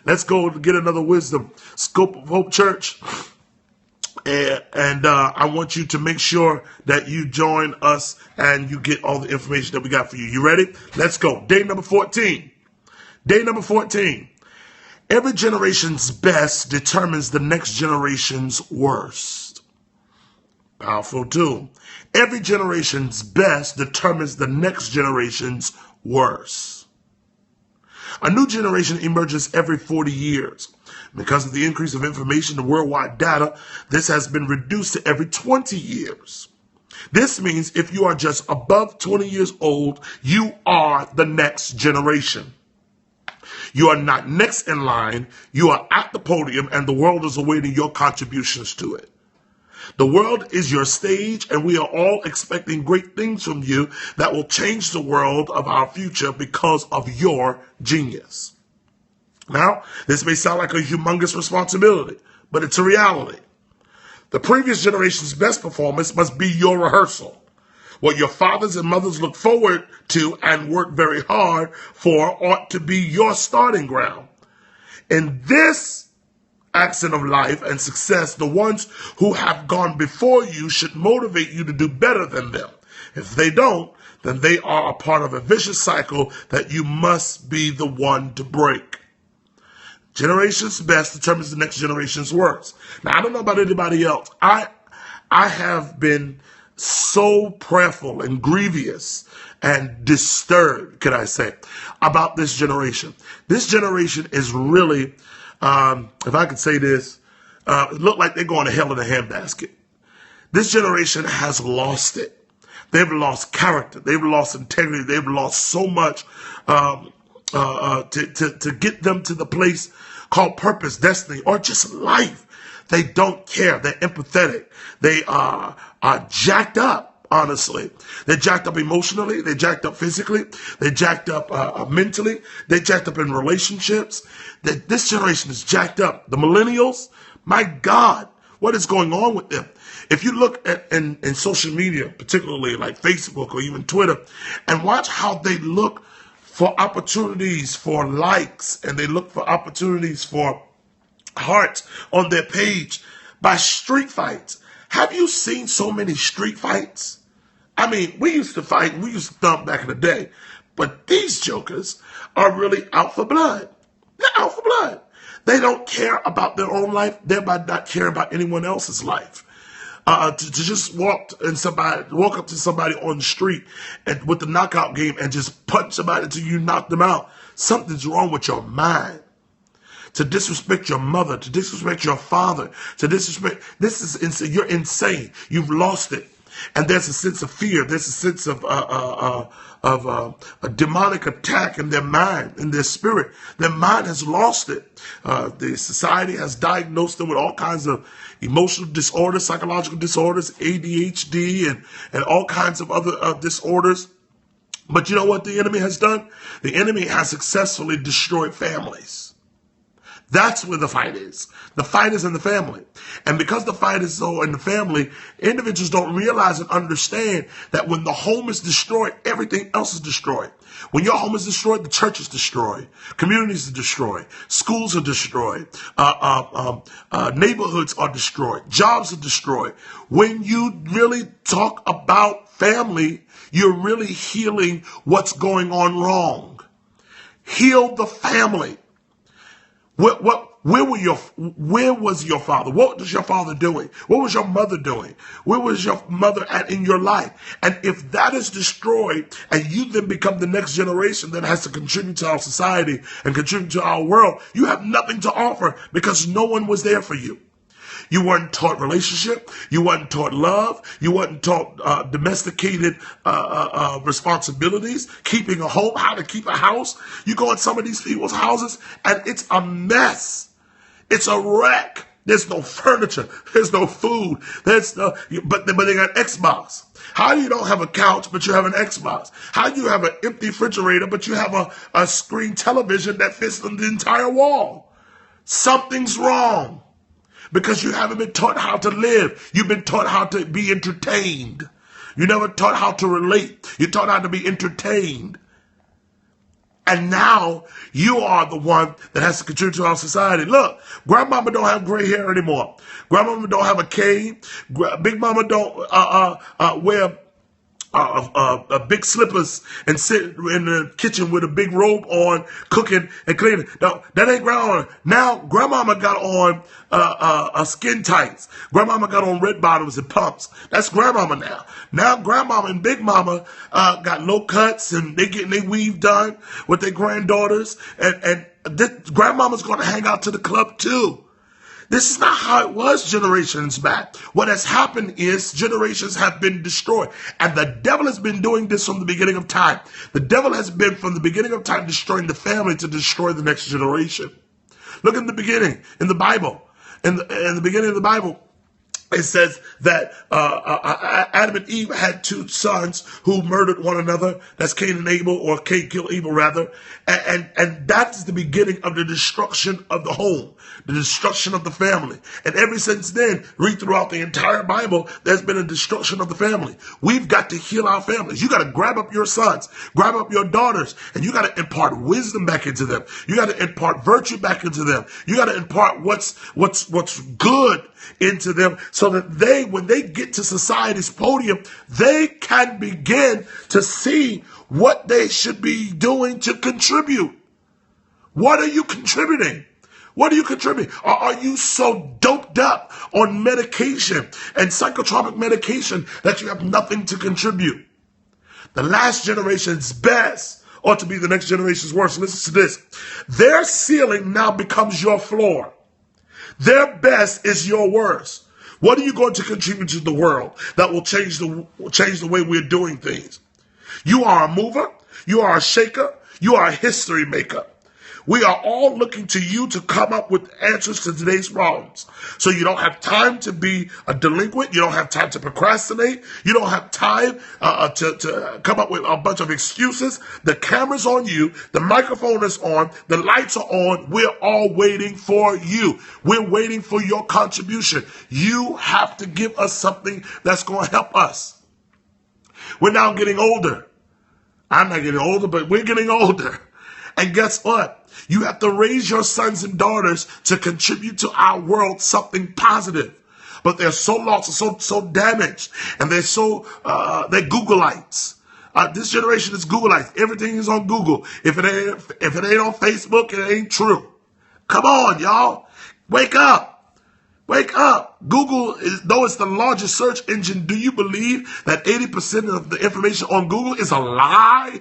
Let's go get another wisdom. Scope of Hope Church. And I want you to make sure that you join us and you get all the information that we got for you. You ready? Let's go. Day number 14. Day number 14. Every generation's best determines the next generation's worst. Powerful too. Every generation's best determines the next generation's worst. A new generation emerges every 40 years. Because of the increase of information and worldwide data, this has been reduced to every 20 years. This means if you are just above 20 years old, you are the next generation. You are not next in line. You are at the podium, and the world is awaiting your contributions to it. The world is your stage, and we are all expecting great things from you that will change the world of our future because of your genius. Now, this may sound like a humongous responsibility, but it's a reality. The previous generation's best performance must be your rehearsal. What your fathers and mothers look forward to and work very hard for ought to be your starting ground. In this accent of life and success, the ones who have gone before you should motivate you to do better than them. If they don't, then they are a part of a vicious cycle that you must be the one to break. Generation's best determines the next generation's worst. Now, I don't know about anybody else. I have been so prayerful and grievous and disturbed, could I say, about this generation. This generation is really, if I could say this, look like they're going to hell in a handbasket. This generation has lost it. They've lost character. They've lost integrity. They've lost so much to get them to the place called purpose, destiny, or just life. They don't care. They're empathetic. They are jacked up, honestly. They're jacked up emotionally. They're jacked up physically. They're jacked up mentally. They're jacked up in relationships. This generation is jacked up. The millennials, my God, what is going on with them? If you look at in social media, particularly like Facebook or even Twitter, and watch how they look for opportunities for likes, and they look for opportunities for hearts on their page by street fights. Have you seen so many street fights? I mean, we used to fight, we used to thump back in the day, but these jokers are really out for blood. They're out for blood. They don't care about their own life, thereby not care about anyone else's life. To just walk up to somebody on the street and with the knockout game and just punch somebody until you knock them out. Something's wrong with your mind. To disrespect your mother, to disrespect your father, you're insane. You've lost it. And there's a sense of fear. There's a sense of a demonic attack in their mind, in their spirit. Their mind has lost it. The society has diagnosed them with all kinds of emotional disorders, psychological disorders, ADHD, and all kinds of other disorders. But you know what the enemy has done? The enemy has successfully destroyed families. That's where the fight is. The fight is in the family. And because the fight is so in the family, individuals don't realize and understand that when the home is destroyed, everything else is destroyed. When your home is destroyed, the church is destroyed. Communities are destroyed. Schools are destroyed. Neighborhoods are destroyed. Jobs are destroyed. When you really talk about family, you're really healing what's going on wrong. Heal the family. Where was your father? What was your father doing? What was your mother doing? Where was your mother at in your life? And if that is destroyed and you then become the next generation that has to contribute to our society and contribute to our world, you have nothing to offer because no one was there for you. You weren't taught relationship. You weren't taught love. You weren't taught domesticated responsibilities, keeping a home, how to keep a house. You go in some of these people's houses and it's a mess. It's a wreck. There's no furniture. There's no food. But they got Xbox. How do you don't have a couch, but you have an Xbox? How do you have an empty refrigerator, but you have a screen television that fits on the entire wall? Something's wrong. Because you haven't been taught how to live. You've been taught how to be entertained. You never taught how to relate. You're taught how to be entertained. And now you are the one that has to contribute to our society. Look, grandmama don't have gray hair anymore. Grandmama don't have a cane. Big mama don't wear big slippers and sit in the kitchen with a big robe on, cooking and cleaning. No, that ain't grandma. Now, grandmama got on skin tights. Grandmama got on red bottoms and pumps. That's grandmama now. Now, grandmama and big mama got low cuts and they getting their weave done with their granddaughters. And grandmama's going to hang out to the club too. This is not how it was generations back. What has happened is generations have been destroyed. And the devil has been doing this from the beginning of time. The devil has been from the beginning of time destroying the family to destroy the next generation. Look in the beginning, in the Bible. In the beginning of the Bible, it says that Adam and Eve had two sons who murdered one another. That's Cain and Abel, or Cain killed Abel rather. And that's the beginning of the destruction of the home, the destruction of the family. And ever since then, read throughout the entire Bible, there's been a destruction of the family. We've got to heal our families. You got to grab up your sons, grab up your daughters, and you got to impart wisdom back into them. You got to impart virtue back into them. You got to impart what's good into them, so that they, when they get to society's podium, they can begin to see what they should be doing to contribute. What are you contributing? What are you contributing? Or are you so doped up on medication and psychotropic medication that you have nothing to contribute? The last generation's best ought to be the next generation's worst. Listen to this. Their ceiling now becomes your floor. Their best is your worst. What are you going to contribute to the world that will change the way we're doing things? You are a mover. You are a shaker. You are a history maker. We are all looking to you to come up with answers to today's problems. So you don't have time to be a delinquent. You don't have time to procrastinate. You don't have time to come up with a bunch of excuses. The camera's on you. The microphone is on. The lights are on. We're all waiting for you. We're waiting for your contribution. You have to give us something that's going to help us. We're now getting older. I'm not getting older, but we're getting older. And guess what? You have to raise your sons and daughters to contribute to our world something positive. But they're so lost, so damaged, and they're Googleites. This generation is Googleites. Everything is on Google. If it ain't on Facebook, it ain't true. Come on, y'all. Wake up. Wake up. Google, though it's the largest search engine, do you believe that 80% of the information on Google is a lie?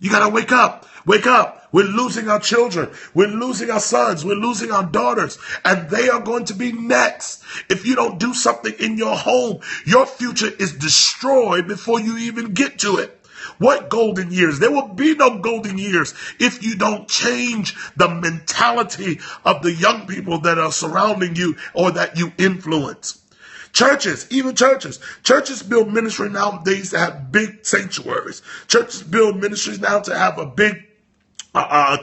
You got to wake up. Wake up. We're losing our children. We're losing our sons. We're losing our daughters. And they are going to be next. If you don't do something in your home, your future is destroyed before you even get to it. What golden years? There will be no golden years if you don't change the mentality of the young people that are surrounding you or that you influence. Churches, even churches. Churches build ministry nowadays to have big sanctuaries. Churches build ministries now to have a big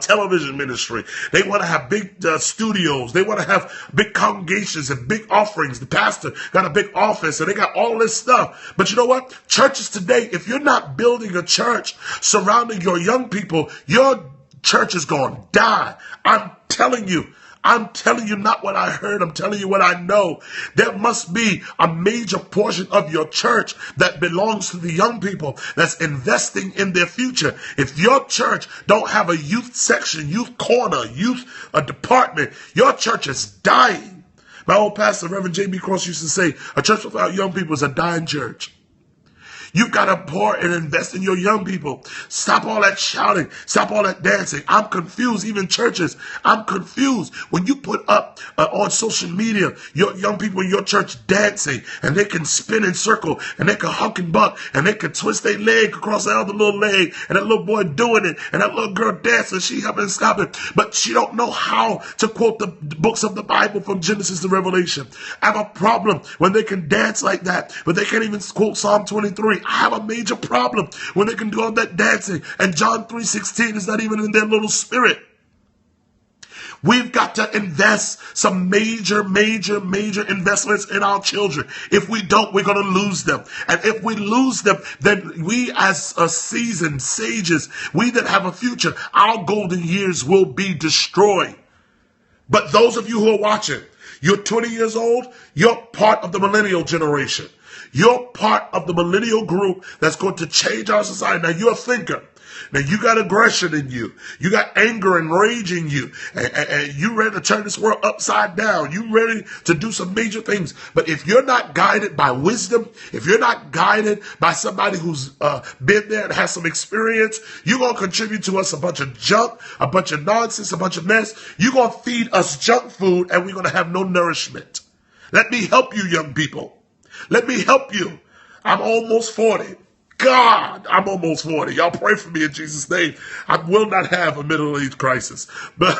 television ministry. They want to have big studios. They want to have big congregations and big offerings. The pastor got a big office and they got all this stuff. But you know what? Churches today, if you're not building a church surrounding your young people, your church is going to die. I'm telling you not what I heard. I'm telling you what I know. There must be a major portion of your church that belongs to the young people that's investing in their future. If your church don't have a youth section, youth corner, youth department, your church is dying. My old pastor, Reverend J.B. Cross, used to say, a church without young people is a dying church. You've got to pour and invest in your young people. Stop all that shouting. Stop all that dancing. I'm confused. Even churches, I'm confused. When you put up on social media, your young people in your church dancing, and they can spin in circle, and they can huck and buck, and they can twist their leg across the other little leg, and that little boy doing it, and that little girl dancing, she helping stop it. But she don't know how to quote the books of the Bible from Genesis to Revelation. I have a problem when they can dance like that, but they can't even quote Psalm 23. I have a major problem when they can do all that dancing and John 3:16 is not even in their little spirit. We've got to invest some major investments in our children. If we don't, we're going to lose them. And if we lose them, then we as a seasoned sages, we that have a future, our golden years will be destroyed. But those of you who are watching, you're 20 years old, you're part of the millennial generation. You're part of the millennial group that's going to change our society. Now, you're a thinker. Now, you got aggression in you. You got anger and rage in you. And you ready to turn this world upside down. You ready to do some major things. But if you're not guided by wisdom, if you're not guided by somebody who's been there and has some experience, you're going to contribute to us a bunch of junk, a bunch of nonsense, a bunch of mess. You're going to feed us junk food and we're going to have no nourishment. Let me help you, young people. Let me help you. I'm almost 40. God, I'm almost 40. Y'all pray for me in Jesus' name. I will not have a middle-age crisis, but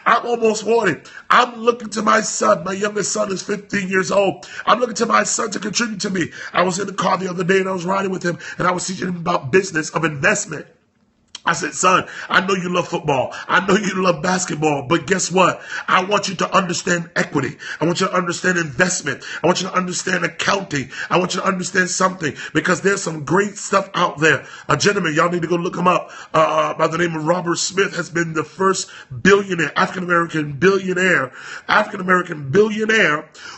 I'm almost 40. I'm looking to my son. My youngest son is 15 years old. I'm looking to my son to contribute to me. I was in the car the other day and I was riding with him and I was teaching him about business of investment. I said, son, I know you love football. I know you love basketball, but guess what? I want you to understand equity. I want you to understand investment. I want you to understand accounting. I want you to understand something because there's some great stuff out there. A gentleman, y'all need to go look him up, by the name of Robert Smith has been the first billionaire, African-American billionaire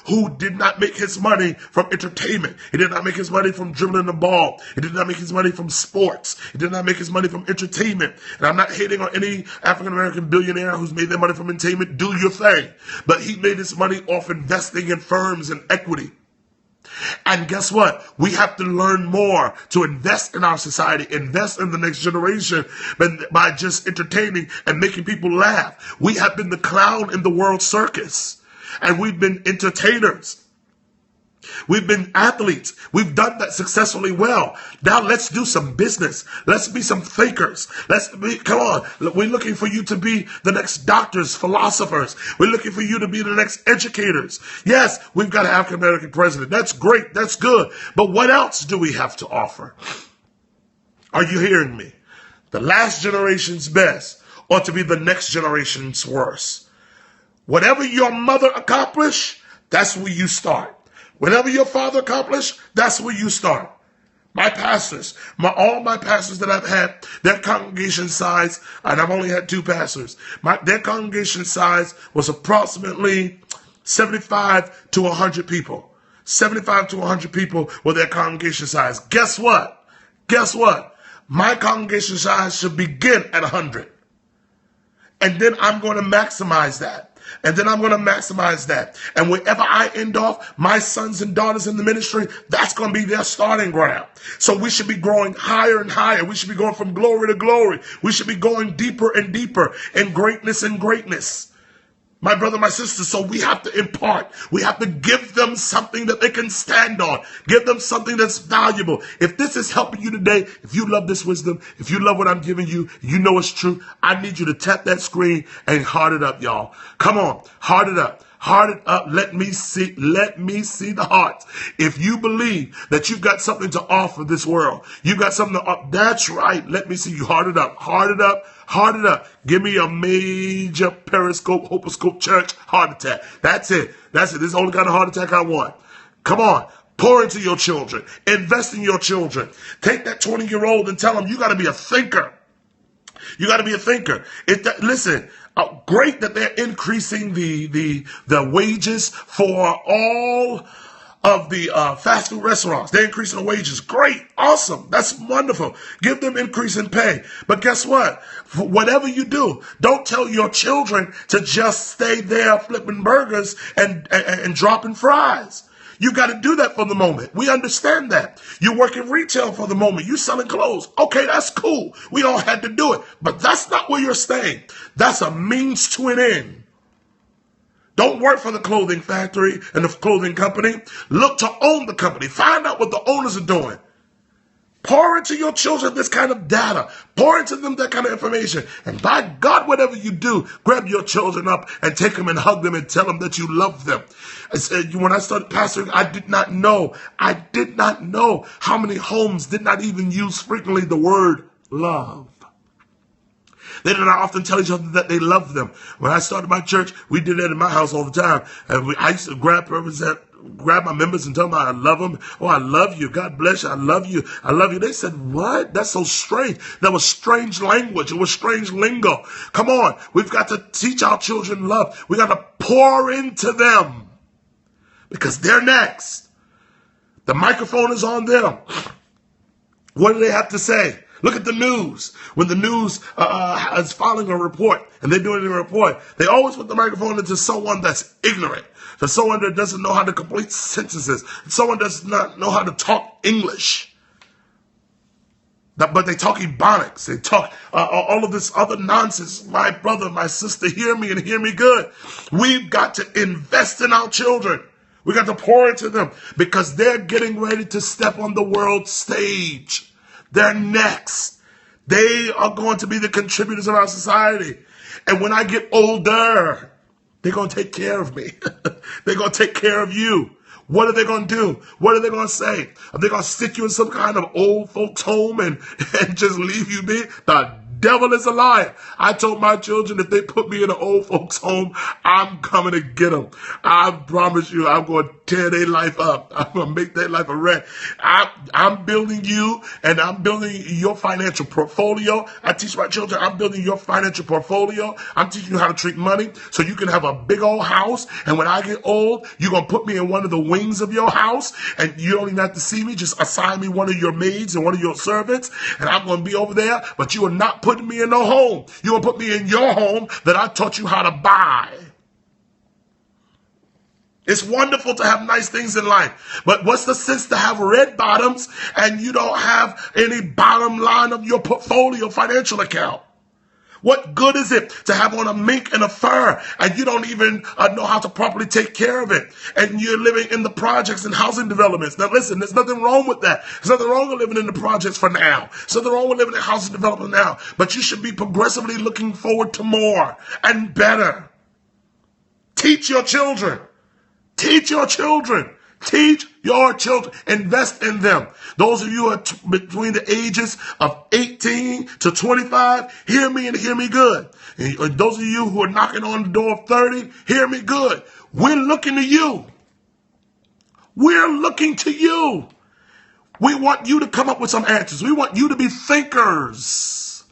who did not make his money from entertainment. He did not make his money from dribbling the ball. He did not make his money from sports. He did not make his money from entertainment. And I'm not hating on any African-American billionaire who's made their money from entertainment. Do your thing. But he made his money off investing in firms and equity. And guess what? We have to learn more to invest in our society, invest in the next generation by just entertaining and making people laugh. We have been the clown in the world circus, and we've been entertainers. We've been athletes. We've done that successfully well. Now let's do some business. Let's be some thinkers. Come on. We're looking for you to be the next doctors, philosophers. We're looking for you to be the next educators. Yes, we've got an African-American president. That's great. That's good. But what else do we have to offer? Are you hearing me? The last generation's best ought to be the next generation's worst. Whatever your mother accomplished, that's where you start. Whatever your father accomplished, that's where you start. My pastors, all my pastors that I've had, their congregation size, and I've only had two pastors, their congregation size was approximately 75 to 100 people. 75 to 100 people were their congregation size. Guess what? Guess what? My congregation size should begin at 100. And then I'm going to maximize that. And then I'm going to maximize that. And wherever I end off, my sons and daughters in the ministry, that's going to be their starting ground. So we should be growing higher and higher. We should be going from glory to glory. We should be going deeper and deeper in greatness and greatness. My brother, my sister, so we have to impart. We have to give them something that they can stand on. Give them something that's valuable. If this is helping you today, if you love this wisdom, if you love what I'm giving you, you know it's true, I need you to tap that screen and heart it up, y'all. Come on, heart it up. Heart it up. Let me see the hearts. If you believe that you've got something to offer this world, you've got something to offer, that's right. Let me see you. Heart it up. Heart it up. Heart it up. Give me a major Periscope, Hopescope Church heart attack. That's it. That's it. This is the only kind of heart attack I want. Come on. Pour into your children. Invest in your children. Take that 20-year-old and tell them you got to be a thinker. You got to be a thinker. Listen, great that they're increasing the wages for all of the fast food restaurants. They're increasing the wages. Great. Awesome. That's wonderful. Give them increase in pay. But guess what? Whatever you do, don't tell your children to just stay there flipping burgers and dropping fries. You got to do that for the moment. We understand that. You work in retail for the moment. You selling clothes. Okay, that's cool. We all had to do it. But that's not where you're staying. That's a means to an end. Don't work for the clothing factory and the clothing company. Look to own the company. Find out what the owners are doing. Pour into your children this kind of data. Pour into them that kind of information. And by God, whatever you do, grab your children up and take them and hug them and tell them that you love them. When I started pastoring, I did not know how many homes did not even use frequently the word love. They did not often tell each other that they loved them. When I started my church, we did that in my house all the time. And I used to grab my members and tell them I love them. Oh, I love you. God bless you. I love you. I love you. They said, what? That's so strange. That was strange language. It was strange lingo. Come on. We've got to teach our children love. We got to pour into them because they're next. The microphone is on them. What do they have to say? Look at the news. When the news is filing a report and they're doing a report, they always put the microphone into someone that's ignorant, to someone that doesn't know how to complete sentences, someone does not know how to talk English. But they talk Ebonics. They talk all of this other nonsense. My brother, my sister, hear me and hear me good. We've got to invest in our children. We got to pour into them because they're getting ready to step on the world stage. They're next. They are going to be the contributors of our society. And when I get older, they're going to take care of me. They're going to take care of you. What are they going to do? What are they going to say? Are they going to stick you in some kind of old folks home and just leave you be? The devil is a liar. I told my children if they put me in an old folks home, I'm coming to get them. I promise you, I'm going to tear their life up. I'm going to make their life a wreck. I'm building you and I'm building your financial portfolio. I teach my children, I'm building your financial portfolio. I'm teaching you how to treat money so you can have a big old house. And when I get old, you're going to put me in one of the wings of your house and you don't even have to see me. Just assign me one of your maids and one of your servants and I'm going to be over there, but you are not putting me in no home. You're going to put me in your home that I taught you how to buy. It's wonderful to have nice things in life, but what's the sense to have red bottoms and you don't have any bottom line of your portfolio financial account? What good is it to have on a mink and a fur and you don't even know how to properly take care of it? And you're living in the projects and housing developments. Now listen, there's nothing wrong with that. There's nothing wrong with living in the projects for now. There's nothing wrong with living in housing development now. But you should be progressively looking forward to more and better. Teach your children. Teach your children. Teach your children. Invest in them. Those of you who are between the ages of 18 to 25, hear me and hear me good. And those of you who are knocking on the door of 30, hear me good. We're looking to you. We're looking to you. We want you to come up with some answers. We want you to be thinkers.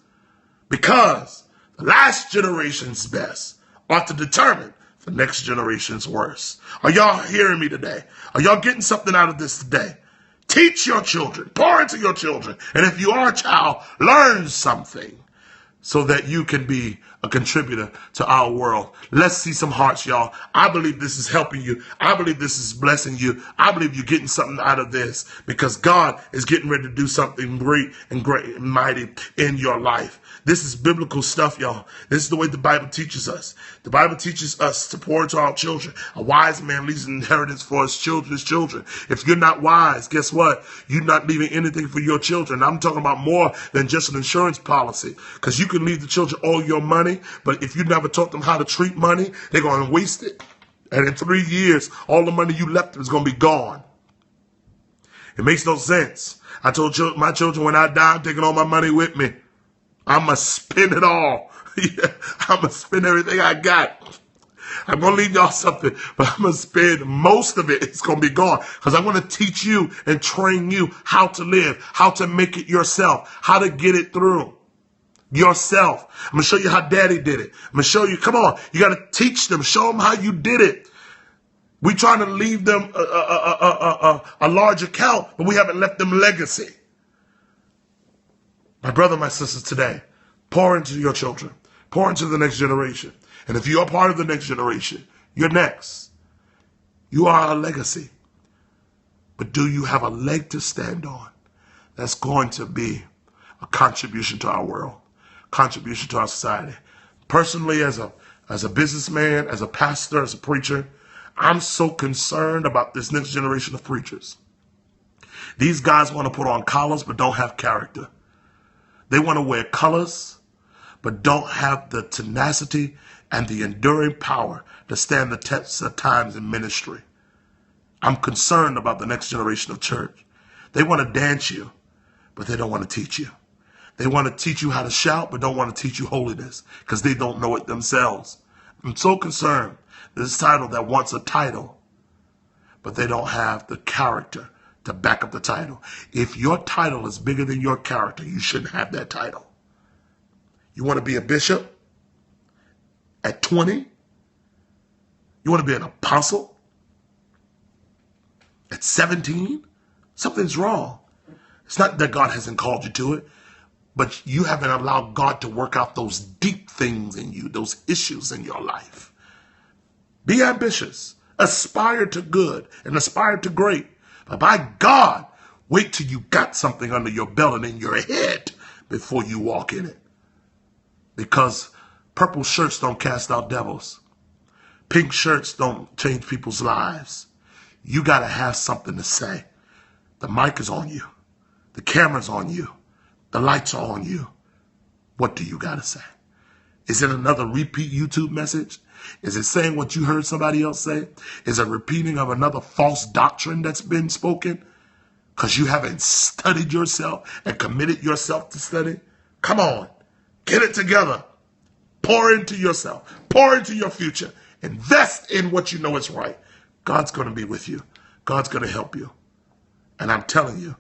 Because the last generation's best ought to determine the next generation's worst. Are y'all hearing me today? Are y'all getting something out of this today? Teach your children. Pour into your children. And if you are a child, learn something so that you can be a contributor to our world. Let's see some hearts, y'all. I believe this is helping you. I believe this is blessing you. I believe you're getting something out of this because God is getting ready to do something great and mighty in your life. This is biblical stuff, y'all. This is the way the Bible teaches us. The Bible teaches us to pour into our children. A wise man leaves an inheritance for his children's children. If you're not wise, guess what? You're not leaving anything for your children. I'm talking about more than just an insurance policy because you can leave the children all your money, but if you never taught them how to treat money, they're going to waste it. And in 3 years, all the money you left them is going to be gone. It makes no sense. I told my children when I die, I'm taking all my money with me. I'm going to spend it all. I'm going to spend everything I got. I'm going to leave y'all something, but I'm going to spend most of it. It's going to be gone because I want to teach you and train you how to live, how to make it yourself, how to get it through yourself. I'm going to show you how daddy did it. I'm going to show you, come on, you got to teach them, show them how you did it. We trying to leave them a large account, but we haven't left them legacy. My brother, my sisters, today, pour into your children. Pour into the next generation. And if you are part of the next generation, you're next. You are a legacy. But do you have a leg to stand on that's going to be a contribution to our world, contribution to our society? Personally, as a businessman, as a pastor, as a preacher, I'm so concerned about this next generation of preachers. These guys want to put on collars but don't have character. They want to wear colors, but don't have the tenacity and the enduring power to stand the test of times in ministry. I'm concerned about the next generation of church. They want to dance you, but they don't want to teach you. They want to teach you how to shout, but don't want to teach you holiness because they don't know it themselves. I'm so concerned. This title that wants a title, but they don't have the character to back up the title. If your title is bigger than your character, you shouldn't have that title. You want to be a bishop at 20? You want to be an apostle at 17? Something's wrong. It's not that God hasn't called you to it, but you haven't allowed God to work out those deep things in you, those issues in your life. Be ambitious, aspire to good, and aspire to great. But by God, wait till you got something under your belt and in your head before you walk in it. Because purple shirts don't cast out devils. Pink shirts don't change people's lives. You got to have something to say. The mic is on you. The camera's on you. The lights are on you. What do you got to say? Is it another repeat YouTube message? Is it saying what you heard somebody else say? Is it repeating of another false doctrine that's been spoken? Because you haven't studied yourself and committed yourself to study? Come on. Get it together. Pour into yourself. Pour into your future. Invest in what you know is right. God's going to be with you. God's going to help you. And I'm telling you,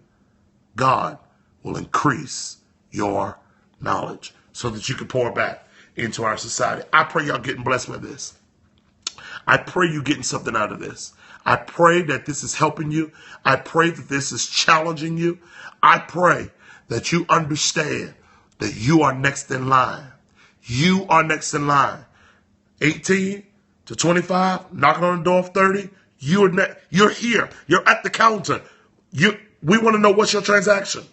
God will increase your knowledge so that you can pour back into our society. I pray y'all getting blessed with this. I pray you getting something out of this. I pray that this is helping you. I pray that this is challenging you. I pray that you understand that you are next in line. You are next in line. 18 to 25, knocking on the door of 30, you're here. You're at the counter. We want to know what's your transaction.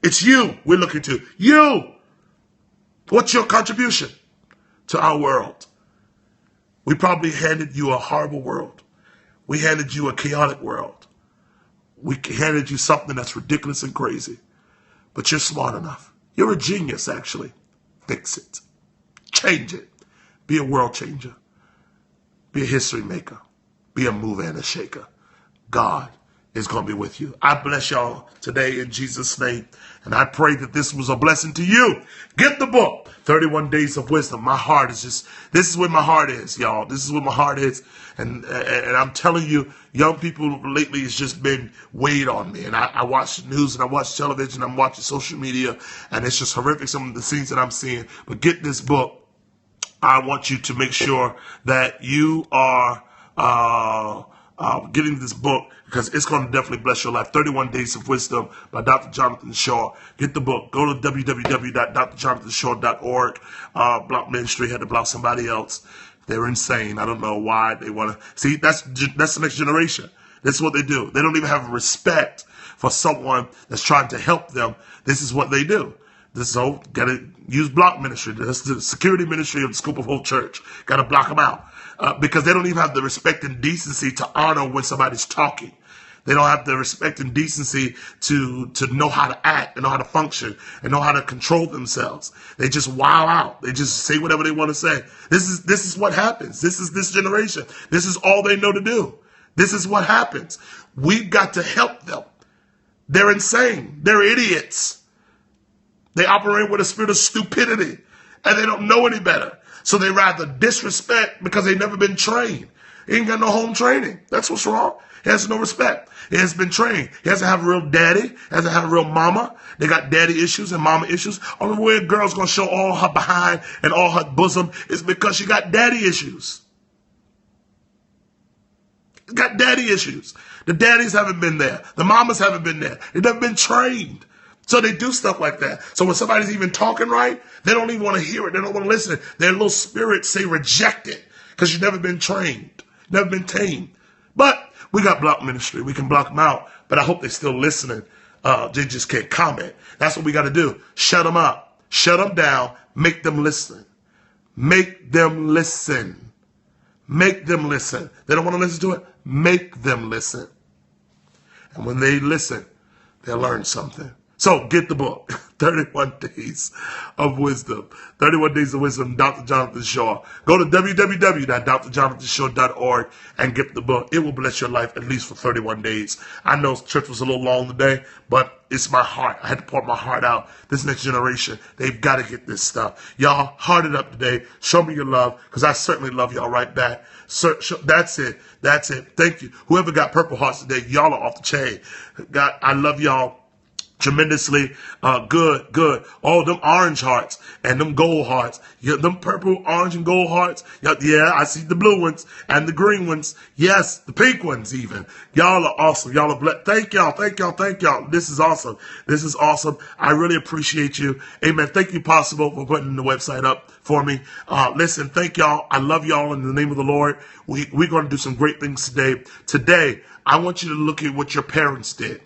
It's you we're looking to. You. What's your contribution to our world? We probably handed you a horrible world. We handed you a chaotic world. We handed you something that's ridiculous and crazy. But you're smart enough. You're a genius, actually. Fix it. Change it. Be a world changer. Be a history maker. Be a mover and a shaker. God is going to be with you. I bless y'all today in Jesus' name. And I pray that this was a blessing to you. Get the book, 31 Days of Wisdom. My heart is this is where my heart is, y'all. This is where my heart is. And I'm telling you, young people lately has just been weighed on me. And I watch the news and I watch television. I'm watching social media. And it's just horrific, some of the scenes that I'm seeing. But get this book. I want you to make sure that you are getting this book because it's going to definitely bless your life. 31 Days of Wisdom by Dr. Jonathan Shaw. Get the book. Go to www.drjonathanshaw.org. Block ministry had to block somebody else. They're insane. I don't know why they want to. See, that's the next generation. This is what they do. They don't even have respect for someone that's trying to help them. This is what they do. So, gotta use block ministry. That's the security ministry of the Scoop of Hope Church. Gotta block them out. Because they don't even have the respect and decency to honor when somebody's talking. They don't have the respect and decency to know how to act and know how to function and know how to control themselves. They just wow out. They just say whatever they want to say. This is what happens. This is this generation. This is all they know to do. This is what happens. We've got to help them. They're insane. They're idiots. They operate with a spirit of stupidity and they don't know any better. So they rather disrespect because they've never been trained. He ain't got no home training. That's what's wrong. He has no respect. He hasn't been trained. He hasn't have a real daddy. He hasn't had a real mama. They got daddy issues and mama issues. Only way a girl's going to show all her behind and all her bosom is because she got daddy issues. Got daddy issues. The daddies haven't been there. The mamas haven't been there. They've never been trained. So they do stuff like that. So when somebody's even talking right, they don't even want to hear it. They don't want to listen. Their little spirits say reject it because you've never been trained, never been tamed. But we got block ministry. We can block them out. But I hope they're still listening. They just can't comment. That's what we got to do. Shut them up. Shut them down. Make them listen. Make them listen. Make them listen. They don't want to listen to it. Make them listen. And when they listen, they'll learn something. So get the book, 31 Days of Wisdom. 31 Days of Wisdom, Dr. Jonathan Shaw. Go to www.drjonathансhaw.org and get the book. It will bless your life at least for 31 days. I know church was a little long today, but it's my heart. I had to pour my heart out. This next generation, they've got to get this stuff. Y'all, heart it up today. Show me your love, because I certainly love y'all right back. That's it. That's it. Thank you. Whoever got purple hearts today, y'all are off the chain. God, I love y'all tremendously. Good. All them orange hearts and them gold hearts. Yeah, them purple, orange, and gold hearts. Yeah, I see the blue ones and the green ones. Yes, the pink ones even. Y'all are awesome. Y'all are blessed. Thank y'all. This is awesome. I really appreciate you. Amen. Thank you, Possible, for putting the website up for me. Listen, thank y'all. I love y'all in the name of the Lord. We're going to do some great things today. Today, I want you to look at what your parents did.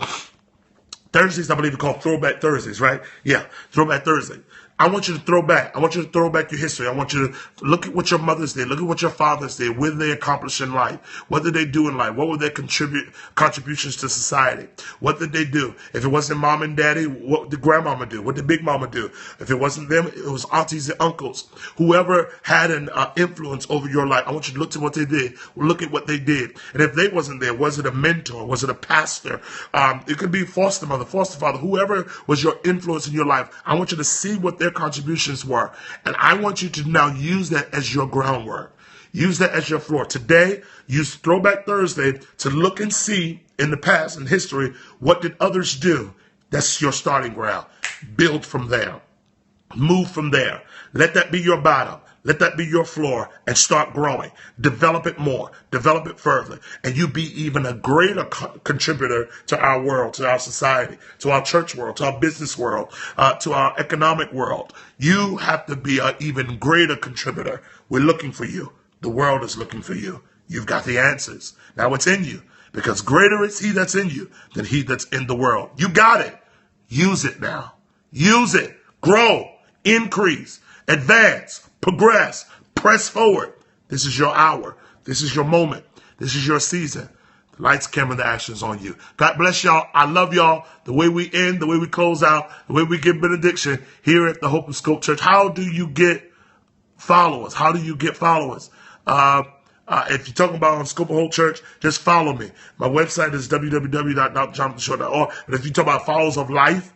Thursdays, I believe, are called Throwback Thursdays, right? Yeah, Throwback Thursday. I want you to throw back. I want you to throw back your history. I want you to look at what your mothers did. Look at what your fathers did. What did they accomplish in life? What did they do in life? What were their contributions to society? What did they do? If it wasn't mom and daddy, what did grandmama do? What did big mama do? If it wasn't them, it was aunties and uncles. Whoever had an influence over your life, I want you to look at what they did. Look at what they did. And if they wasn't there, was it a mentor? Was it a pastor? It could be foster mother, foster father, whoever was your influence in your life. I want you to see what their contributions were. And I want you to now use that as your groundwork. Use that as your floor. Today, use Throwback Thursday to look and see in the past and history, what did others do? That's your starting ground. Build from there. Move from there. Let that be your bottom. Let that be your floor, and start growing. Develop it more. Develop it further. And you be even a greater contributor to our world, to our society, to our church world, to our business world, to our economic world. You have to be an even greater contributor. We're looking for you. The world is looking for you. You've got the answers. Now it's in you, because greater is he that's in you than he that's in the world. You got it. Use it now. Use it. Grow. Increase. Advance. Progress, press forward. This is your hour. This is your moment. This is your season. The lights, camera, the action's on you. God bless y'all. I love y'all. The way we end, the way we close out, the way we give benediction here at the Hope and Scope Church. How do you get followers? How do you get followers? If you're talking about on Scope of Hope Church, just follow me. My website is www.drjonathансhaw.org. But if you talk about followers of life,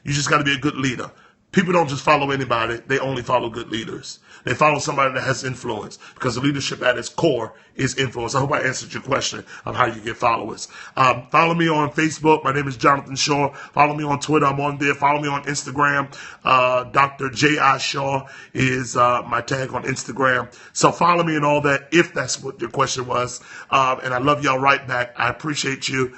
you just got to be a good leader. People don't just follow anybody. They only follow good leaders. They follow somebody that has influence, because the leadership at its core is influence. I hope I answered your question of how you get followers. Follow me on Facebook. My name is Jonathan Shaw. Follow me on Twitter. I'm on there. Follow me on Instagram. Dr. J.I. Shaw is my tag on Instagram. So follow me and all that, if that's what your question was. And I love y'all right back. I appreciate you.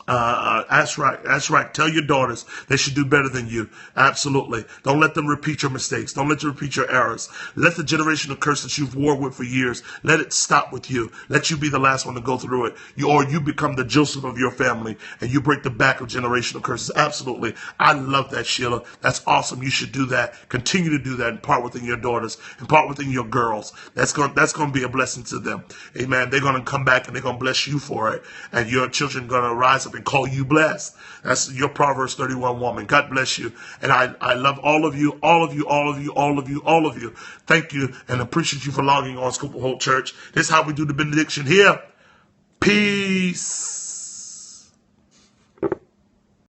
That's right. Tell your daughters they should do better than you. Absolutely. Don't let them repeat your mistakes. Don't let them repeat your errors. Let the generational curse that you've warred with for years, let it stop with you. Let you be the last one to go through it. You become the Joseph of your family, and you break the back of generational curses. Absolutely. I love that, Sheila. That's awesome. You should do that. Continue to do that and part within your daughters and part within your girls. That's going to be a blessing to them. Amen. They're going to come back and they're going to bless you for it. And your children are going to rise up and call you blessed. That's your Proverbs 31 woman. God bless you. And I love all of you. Thank you and appreciate you for logging on Scoop of Hope Church. This is how we do the benediction here. Peace.